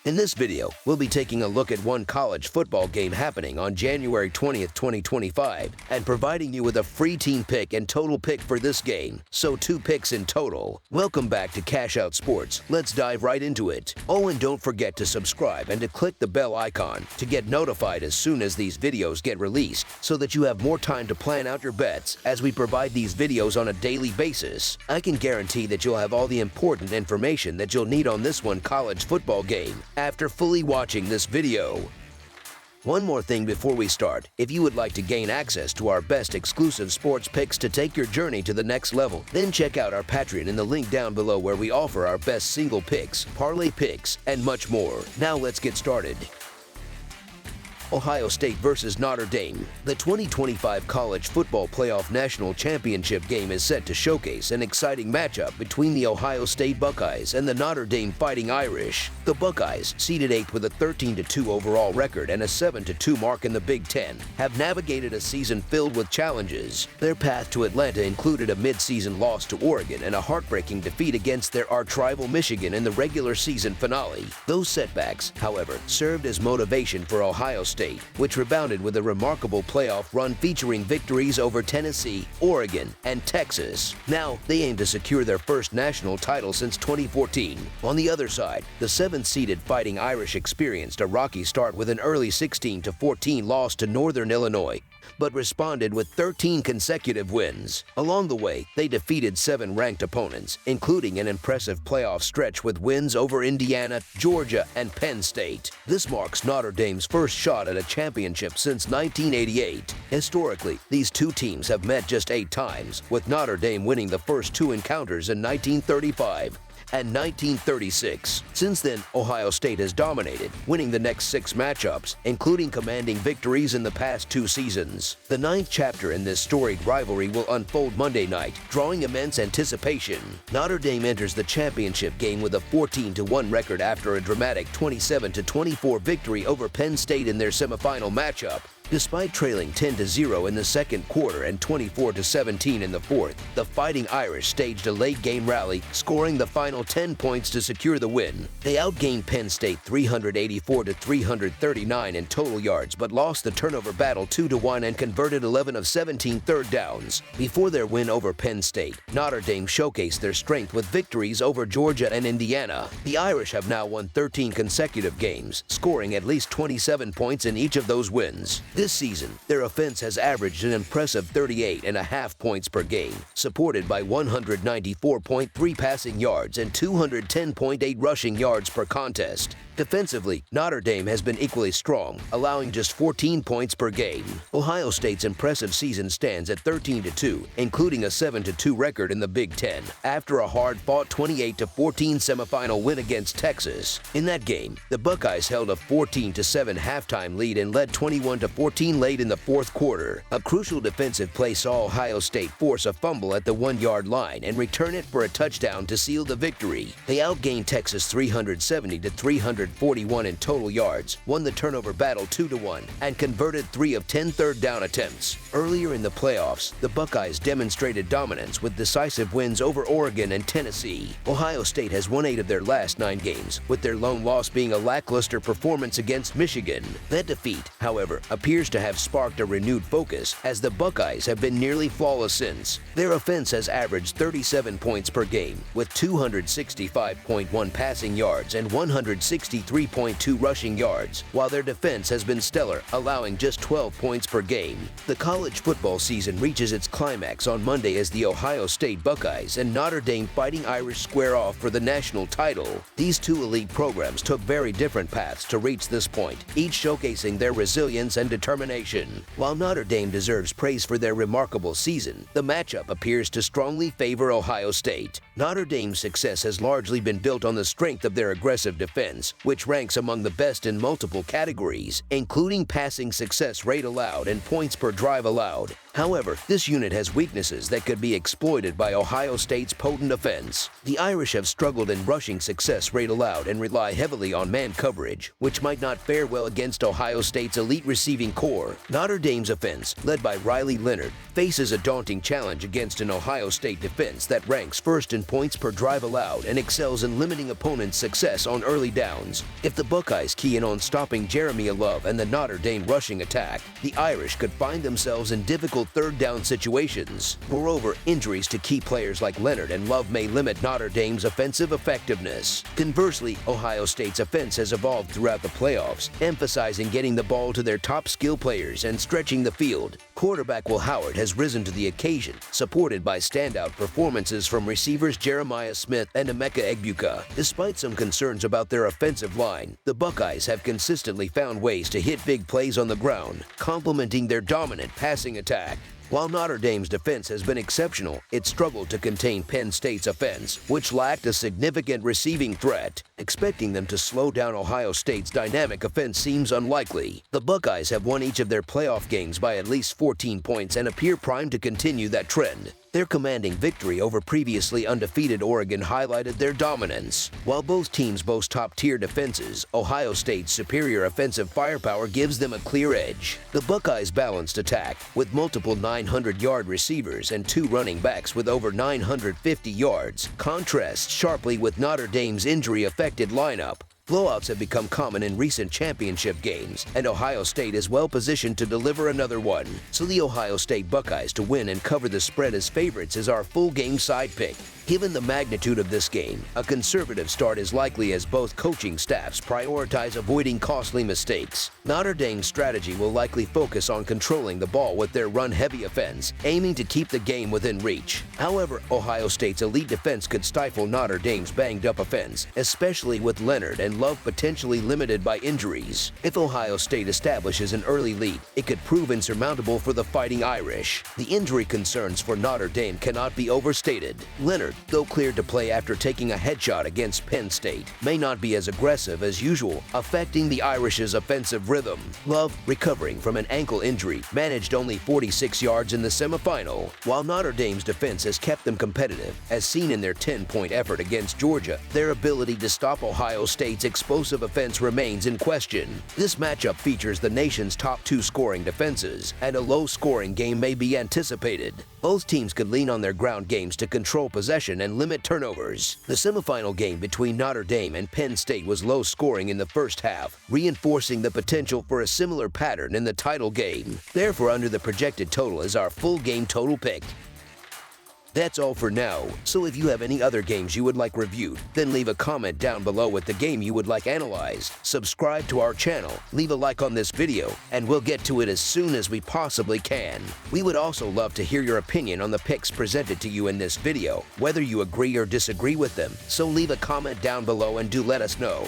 In this video, we'll be taking a look at one college football game happening on January 20th, 2025, and providing you with a free team pick and total pick for this game, so 2 picks in total. Welcome back to Cash Out Sports. Let's dive right into it. Oh, and don't forget to subscribe and to click the bell icon to get notified as soon as these videos get released, so that you have more time to plan out your bets as we provide these videos on a daily basis. I can guarantee that you'll have all the important information that you'll need on this one college football game after fully watching this video. One more thing before we start. If you would like to gain access to our best exclusive sports picks to take your journey to the next level, then check out our Patreon in the link down below, where we offer our best single picks, parlay picks, and much more. Now let's get started. Ohio State versus Notre Dame. The 2025 College Football Playoff National Championship game is set to showcase an exciting matchup between the Ohio State Buckeyes and the Notre Dame Fighting Irish. The Buckeyes, seeded 8th with a 13-2 overall record and a 7-2 mark in the Big Ten, have navigated a season filled with challenges. Their path to Atlanta included a mid-season loss to Oregon and a heartbreaking defeat against their arch-rival Michigan in the regular season finale. Those setbacks, however, served as motivation for Ohio State, which rebounded with a remarkable playoff run featuring victories over Tennessee, Oregon, and Texas. Now, they aim to secure their first national title since 2014. On the other side, the 7th-seeded Fighting Irish experienced a rocky start with an early 16-14 loss to Northern Illinois, but responded with 13 consecutive wins. Along the way, they defeated 7 ranked opponents, including an impressive playoff stretch with wins over Indiana, Georgia, and Penn State. This marks Notre Dame's first shot at a championship since 1988. Historically, these two teams have met just 8 times, with Notre Dame winning the first 2 encounters in 1935 and 1936. Since then, Ohio State has dominated, winning the next 6 matchups, including commanding victories in the past 2 seasons. The 9th chapter in this storied rivalry will unfold Monday night, drawing immense anticipation. Notre Dame enters the championship game with a 14-1 record after a dramatic 27-24 victory over Penn State in their semifinal matchup. Despite trailing 10-0 in the second quarter and 24-17 in the fourth, the Fighting Irish staged a late-game rally, scoring the final 10 points to secure the win. They outgained Penn State 384-339 in total yards, but lost the turnover battle 2-1 and converted 11 of 17 third downs. Before their win over Penn State, Notre Dame showcased their strength with victories over Georgia and Indiana. The Irish have now won 13 consecutive games, scoring at least 27 points in each of those wins. This season, their offense has averaged an impressive 38.5 points per game, supported by 194.3 passing yards and 210.8 rushing yards per contest. Defensively, Notre Dame has been equally strong, allowing just 14 points per game. Ohio State's impressive season stands at 13-2, including a 7-2 record in the Big Ten, after a hard-fought 28-14 semifinal win against Texas. In that game, the Buckeyes held a 14-7 halftime lead and led 21-14 late in the fourth quarter. A crucial defensive play saw Ohio State force a fumble at the 1-yard line and return it for a touchdown to seal the victory. They outgained Texas 370-341 in total yards, won the turnover battle 2-1, and converted 3 of 10 third down attempts. Earlier in the playoffs, the Buckeyes demonstrated dominance with decisive wins over Oregon and Tennessee. Ohio State has won 8 of their last 9 games, with their lone loss being a lackluster performance against Michigan. That defeat, however, appears to have sparked a renewed focus, as the Buckeyes have been nearly flawless since. Their offense has averaged 37 points per game, with 265.1 passing yards and 163.2 rushing yards, while their defense has been stellar, allowing just 12 points per game. The college football season reaches its climax on Monday as the Ohio State Buckeyes and Notre Dame Fighting Irish square off for the national title. These 2 elite programs took very different paths to reach this point, each showcasing their resilience and determination. While Notre Dame deserves praise for their remarkable season, the matchup appears to strongly favor Ohio State. Notre Dame's success has largely been built on the strength of their aggressive defense, which ranks among the best in multiple categories, including passing success rate allowed and points per drive allowed. However, this unit has weaknesses that could be exploited by Ohio State's potent offense. The Irish have struggled in rushing success rate allowed and rely heavily on man coverage, which might not fare well against Ohio State's elite receiving core. Notre Dame's offense, led by Riley Leonard, faces a daunting challenge against an Ohio State defense that ranks first in points per drive allowed and excels in limiting opponents' success on early downs. If the Buckeyes key in on stopping Jeremiah Love and the Notre Dame rushing attack, the Irish could find themselves in difficult third down situations. Moreover, injuries to key players like Leonard and Love may limit Notre Dame's offensive effectiveness. Conversely, Ohio State's offense has evolved throughout the playoffs, emphasizing getting the ball to their top skill players and stretching the field. Quarterback Will Howard has risen to the occasion, supported by standout performances from receivers Jeremiah Smith and Emeka Egbuka. Despite some concerns about their offensive line, the Buckeyes have consistently found ways to hit big plays on the ground, complementing their dominant passing attack. While Notre Dame's defense has been exceptional, it struggled to contain Penn State's offense, which lacked a significant receiving threat. Expecting them to slow down Ohio State's dynamic offense seems unlikely. The Buckeyes have won each of their playoff games by at least 14 points and appear primed to continue that trend. Their commanding victory over previously undefeated Oregon highlighted their dominance. While both teams boast top-tier defenses, Ohio State's superior offensive firepower gives them a clear edge. The Buckeyes' balanced attack, with multiple 900-yard receivers and 2 running backs with over 950 yards, contrasts sharply with Notre Dame's injury-affected lineup. Blowouts have become common in recent championship games, and Ohio State is well positioned to deliver another one. So the Ohio State Buckeyes to win and cover the spread as favorites is our full game side pick. Given the magnitude of this game, a conservative start is likely as both coaching staffs prioritize avoiding costly mistakes. Notre Dame's strategy will likely focus on controlling the ball with their run-heavy offense, aiming to keep the game within reach. However, Ohio State's elite defense could stifle Notre Dame's banged-up offense, especially with Leonard and Love potentially limited by injuries. If Ohio State establishes an early lead, it could prove insurmountable for the Fighting Irish. The injury concerns for Notre Dame cannot be overstated. Leonard, though cleared to play after taking a headshot against Penn State, may not be as aggressive as usual, affecting the Irish's offensive rhythm. Love, recovering from an ankle injury, managed only 46 yards in the semifinal. While Notre Dame's defense has kept them competitive, as seen in their 10-point effort against Georgia, their ability to stop Ohio State's explosive offense remains in question. This matchup features the nation's top 2 scoring defenses, and a low-scoring game may be anticipated. Both teams could lean on their ground games to control possession and limit turnovers. The semifinal game between Notre Dame and Penn State was low scoring in the first half, reinforcing the potential for a similar pattern in the title game. Therefore, under the projected total is our full game total pick. That's all for now, so if you have any other games you would like reviewed, then leave a comment down below with the game you would like analyzed. Subscribe to our channel, leave a like on this video, and we'll get to it as soon as we possibly can. We would also love to hear your opinion on the picks presented to you in this video, whether you agree or disagree with them, so leave a comment down below and do let us know.